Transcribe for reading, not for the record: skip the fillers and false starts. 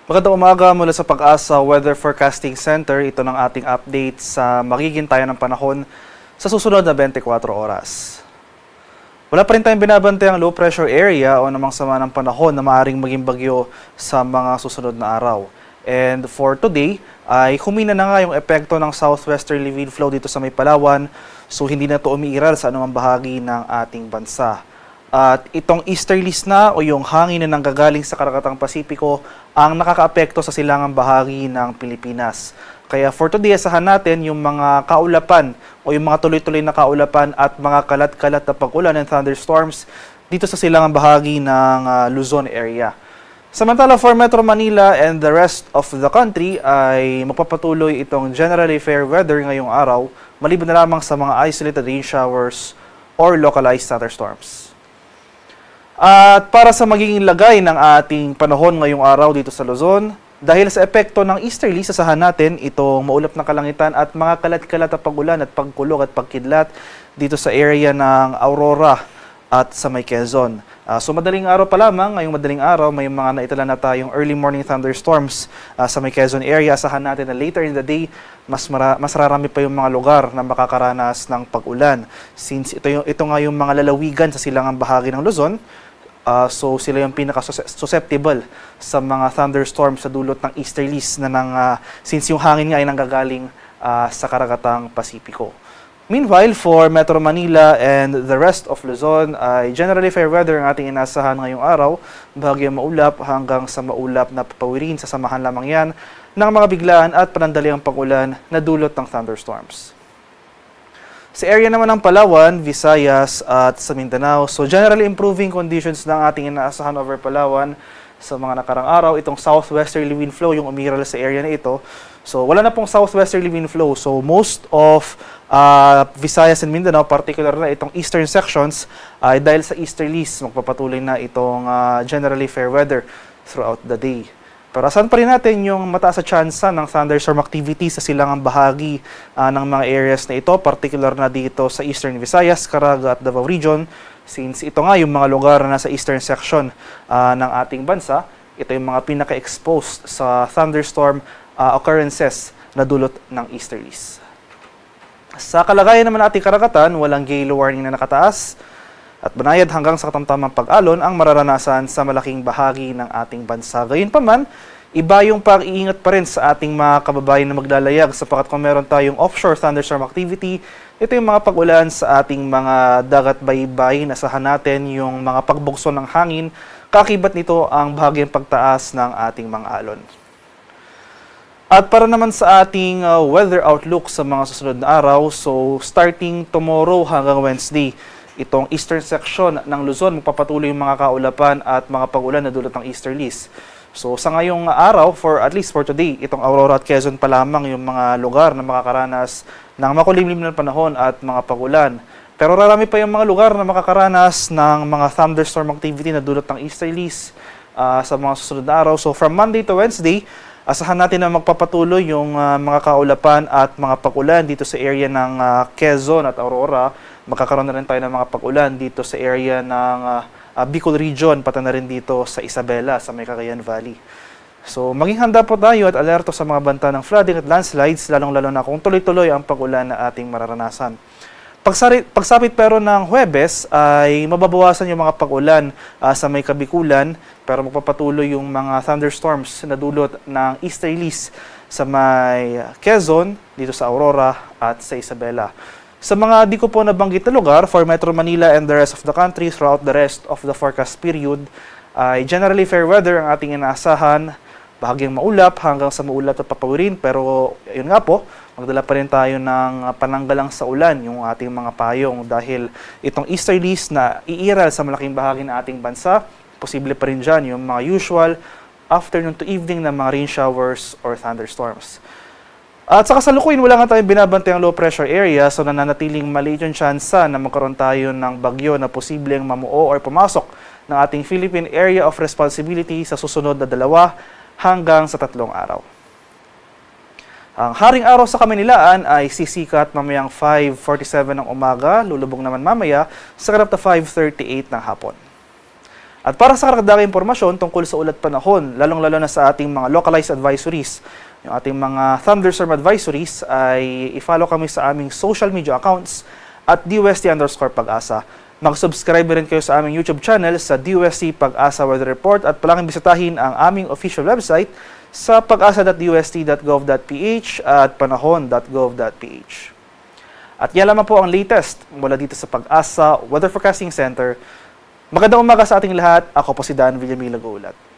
Magandang umaga mula sa Pag-asa Weather Forecasting Center. Ito ng ating update sa magiging tayo ng panahon sa susunod na 24 oras. Wala pa rin tayong binabantayang low pressure area o namang sama ng panahon na maaaring maging bagyo sa mga susunod na araw. And for today, ay humina na nga yung epekto ng southwesterly wind flow dito sa may Palawan, so hindi na ito umiiral sa anumang bahagi ng ating bansa. At itong easterlies na o yung hangin na nanggagaling sa Karagatang Pasipiko ang nakakaapekto sa silangang bahagi ng Pilipinas. Kaya for today, asahan natin yung mga kaulapan o yung mga tuloy-tuloy na kaulapan at mga kalat-kalat na pag-ulan and thunderstorms dito sa silangang bahagi ng Luzon area. Samantala, for Metro Manila and the rest of the country ay magpapatuloy itong generally fair weather ngayong araw, maliban na lamang sa mga isolated rain showers or localized thunderstorms. At para sa magiging lagay ng ating panahon ngayong araw dito sa Luzon, dahil sa epekto ng easterly, sasahan natin itong maulap na kalangitan at mga kalat-kalat na pag-ulan at pagkulog at pagkidlat dito sa area ng Aurora at sa may Quezon. So madaling araw pa lamang, ngayong madaling araw, may mga naitala na tayong early morning thunderstorms sa may Quezon area. Asahan natin na later in the day, mas rarami pa yung mga lugar na makakaranas ng pag-ulan. Since ito nga yung mga lalawigan sa silangang bahagi ng Luzon, so sila yung pinaka-susceptible sa mga thunderstorms sa dulot ng easterlies na since yung hangin nga ay nanggagaling sa Karagatang Pasipiko. Meanwhile, for Metro Manila and the rest of Luzon, ay generally fair weather ang ating inasahan ngayong araw. Bahagyang maulap hanggang sa maulap na papawirin, sasamahan lamang yan ng mga biglaan at panandaliang pag-ulan na dulot ng thunderstorms. Sa area naman ng Palawan, Visayas at sa Mindanao, so generally improving conditions ng ating inaasahan over Palawan sa mga nakarang araw. Itong southwesterly wind flow yung umiral sa area na ito. So wala na pong southwesterly wind flow. So most of Visayas and Mindanao, particular na itong eastern sections, dahil sa easterlies, magpapatuloy na itong generally fair weather throughout the day. Pero asahan pa rin natin yung mataas sa tsansa ng thunderstorm activity sa silangang bahagi ng mga areas na ito, particular na dito sa Eastern Visayas, Caraga at Davao Region, since ito nga yung mga lugar na nasa eastern section ng ating bansa, ito yung mga pinaka-exposed sa thunderstorm occurrences na dulot ng easterlies. Sa kalagayan naman ating karagatan, walang gale warning na nakataas, at banayad hanggang sa katamtamang pag-alon ang mararanasan sa malaking bahagi ng ating bansa. Gayunpaman, iba yung pag-iingat pa rin sa ating mga kababayan na maglalayag sapagkat kung meron tayong offshore thunderstorm activity, ito yung mga pag-ulan sa ating mga dagat baybay. Asahan natin yung mga pagbugso ng hangin, kakibat nito ang bahagyang pagtaas ng ating mga alon. At para naman sa ating weather outlook sa mga susunod na araw, so starting tomorrow hanggang Wednesday, itong eastern section ng Luzon, magpapatuloy yung mga kaulapan at mga pag-ulan na dulot ng easterlies. So sa ngayong araw, at least for today, itong Aurora at Quezon pa lamang yung mga lugar na makakaranas ng makulimlim na panahon at mga pag-ulan. Pero rarami pa yung mga lugar na makakaranas ng mga thunderstorm activity na dulot ng easterlies sa mga susunod na araw. So from Monday to Wednesday, asahan natin na magpapatuloy yung mga kaulapan at mga pag-ulan dito sa area ng Quezon at Aurora. Magkakaroon na rin tayo ng mga pag-ulan dito sa area ng Bicol Region, pati na rin dito sa Isabela, sa may Cagayan Valley. So maging handa po tayo at alerto sa mga banta ng flooding at landslides, lalong-lalo na kung tuloy-tuloy ang pag-ulan na ating mararanasan. Pagsapit pero ng Huwebes ay mababawasan yung mga pag-ulan sa may Kabikulan, pero magpapatuloy yung mga thunderstorms na dulot ng easterlies sa may Quezon, dito sa Aurora at sa Isabela. Sa mga di ko po nabanggit na lugar, for Metro Manila and the rest of the country throughout the rest of the forecast period, ay generally fair weather ang ating inaasahan, bahagyang maulap hanggang sa maulap at papawirin, pero yun nga po, magdala pa rin tayo ng pananggalang sa ulan yung ating mga payong dahil itong easterlies na iiral sa malaking bahagi ng ating bansa, posible pa rin dyan yung mga usual afternoon to evening na mga rain showers or thunderstorms. At sa kasalukuyan, wala nga tayong binabantay ang low pressure area, so nananatiling maliit yung tsansa na magkaroon tayo ng bagyo na posibleng mamuo or pumasok ng ating Philippine Area of Responsibility sa susunod na 2 hanggang sa 3 araw. Ang haring araw sa Kamunilaan ay sisikat mamayang 5:47 ng umaga, lulubog naman mamaya sa karap na 5:38 ng hapon. At para sa karagdagang impormasyon tungkol sa ulat panahon, lalong-lalo na sa ating mga localized advisories, yung ating mga thunderstorm advisories, ay i-follow kami sa aming social media accounts at DUST_Pag-asa. Mag-subscribe rin kayo sa aming YouTube channel sa DUST Pag-asa Weather Report at palaging bisitahin ang aming official website sa pag-asa.dust.gov.ph at panahon.gov.ph. At yan lamang po ang latest mula dito sa Pag-asa Weather Forecasting Center. Magandang umaga sa ating lahat. Ako po si Dan Villamil Nag-uulat.